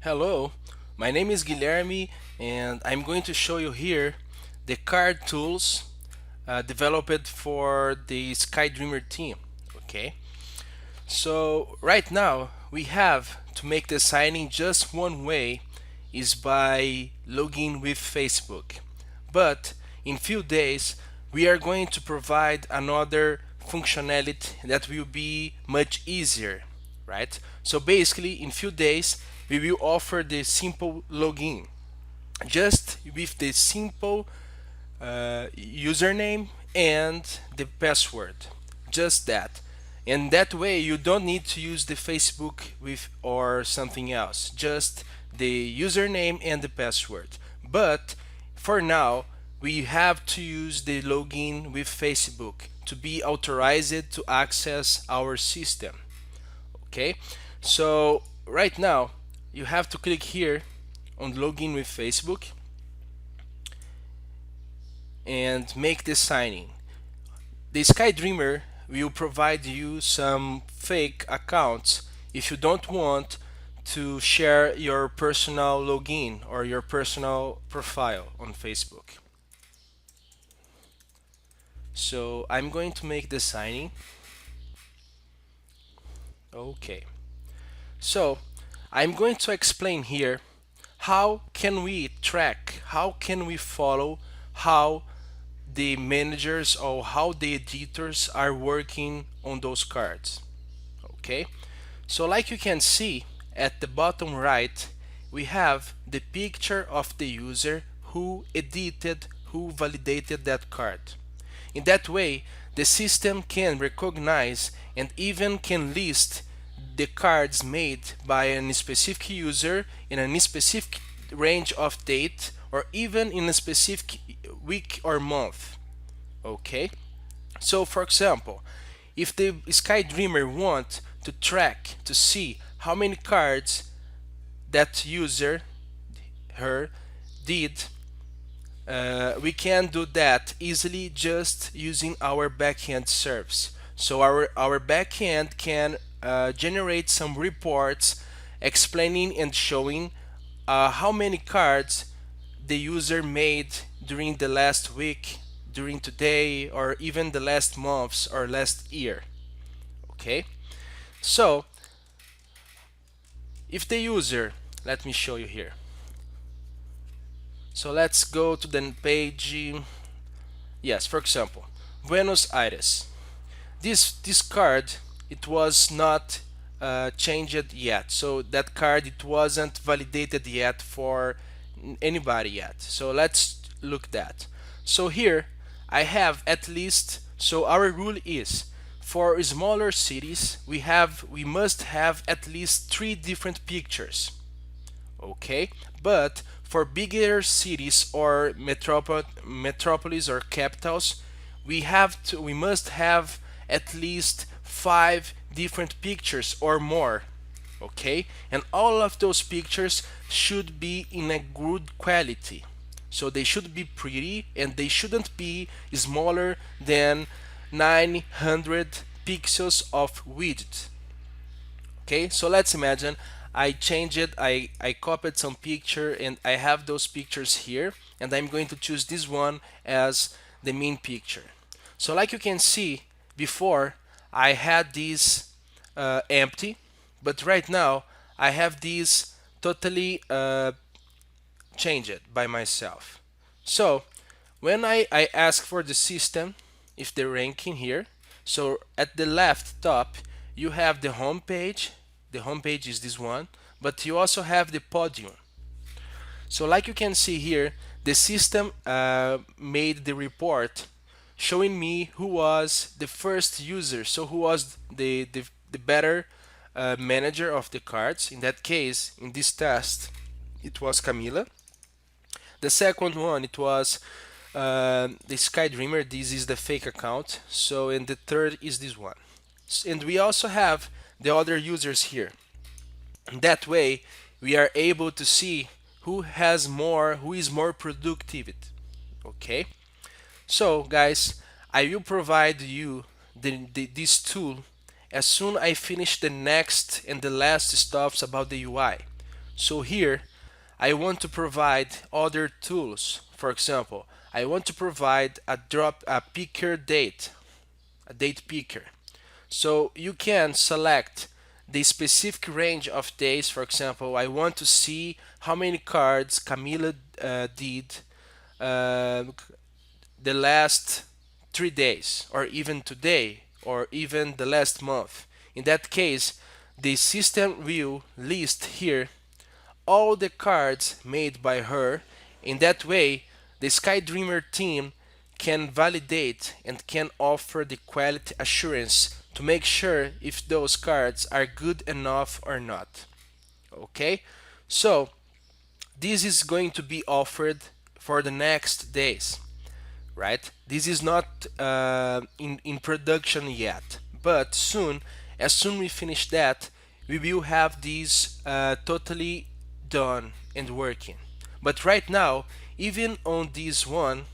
Hello, my name is Guilherme and I'm going to show you here the card tools developed for the SkyDreamer team. Okay, so right now we have to make the signing just one way is by logging with Facebook. But in few days we are going to provide another functionality that will be much easier, right? So basically in few days we will offer the simple login just with the simple username and the password, just that. And that way you don't need to use the Facebook with or something else, just the username and the password. But for now we have to use the login with Facebook to be authorized to access our system. Okay, so right now you have to click here on login with Facebook and make the signing. The SkyDreamer will provide you some fake accounts if you don't want to share your personal login or your personal profile on Facebook. So I'm going to make the signing. Okay. So I'm going to explain here how can we track, how can we follow how the managers or how the editors are working on those cards. Okay, so like you can see at the bottom right we have the picture of the user who edited, who validated that card. In that way the system can recognize and even can list the cards made by a specific user in a specific range of date or even in a specific week or month. Okay, so for example, if the SkyDreamer want to track to see how many cards that user her did, we can do that easily just using our backend service. So our backend can generate some reports explaining and showing how many cards the user made during the last week, during today, or even the last months or last year. Okay, so if the user, let me show you here. So let's go to the page. Yes, for example, Buenos Aires. This card, it was not changed yet, so that card, it wasn't validated yet for anybody yet. So let's look that. So here I have at least, so our rule is for smaller cities we must have at least 3 different pictures. Okay, but for bigger cities or metropolis or capitals, we must have at least 5 different pictures or more. Okay, and all of those pictures should be in a good quality, so they should be pretty and they shouldn't be smaller than 900 pixels of width. Okay, so let's imagine I changed it, I copied some picture and I have those pictures here, and I'm going to choose this one as the main picture. So like you can see before, I had this empty, but right now I have these totally changed by myself. So when I ask for the system, if the ranking here, so at the left top you have the home page. The home page is this one, but you also have the podium. So like you can see here, the system made the report showing me who was the first user, so who was the better manager of the cards. In that case, in this test, it was Camila. The second one, it was the SkyDreamer. This is the fake account. So, and the third is this one. And we also have the other users here. That way, we are able to see who has more, who is more productive. Okay. So, guys, I will provide you this tool as soon I finish the next and the last stuffs about the UI. So here I want to provide other tools. For example, I want to provide a picker date, a date picker. So you can select the specific range of days. For example, I want to see how many cards Camila did uh, the last 3 days, or even today, or even the last month. In that case, the system will list here all the cards made by her. In that way, the SkyDreamer team can validate and can offer the quality assurance to make sure if those cards are good enough or not. Okay, so this is going to be offered for the next days, right? This is not in production yet, but soon, as soon we finish that, we will have this totally done and working. But right now, even on this one,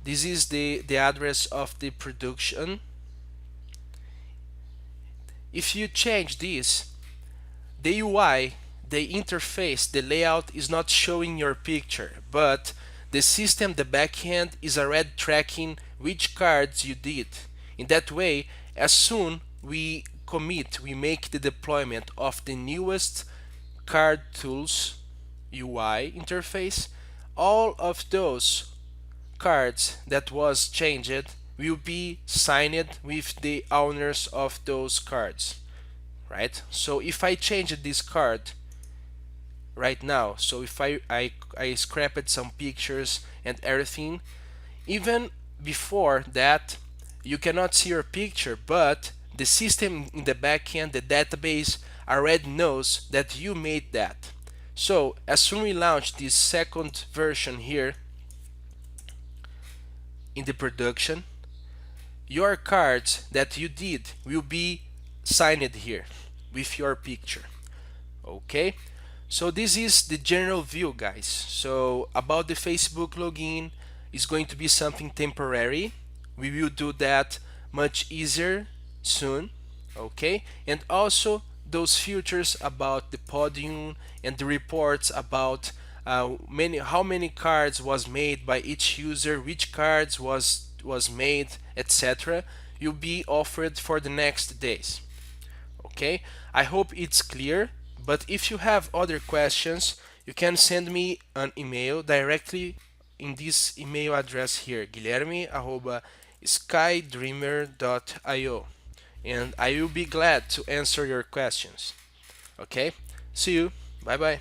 this is the address of the production. If you change this, the UI, the interface, the layout is not showing your picture, but the system, the backend, is already tracking which cards you did. In that way, as soon we make the deployment of the newest card tools UI interface, all of those cards that was changed will be signed with the owners of those cards, right? So if I change this card right now, so if I scrapped some pictures and everything, even before that, you cannot see your picture, but the system in the backend, the database, already knows that you made that. So as soon we launch this second version here in the production, your cards that you did will be signed here with your picture. Okay, so this is the general view, guys. So about the Facebook login, is going to be something temporary. We will do that much easier soon. Okay, and also those features about the podium and the reports about how many cards was made by each user, which cards was made, etc., will be offered for the next days. Okay, I hope it's clear, but if you have other questions, you can send me an email directly in this email address here, guilherme@skydreamer.io, and I will be glad to answer your questions. Okay, see you. Bye bye.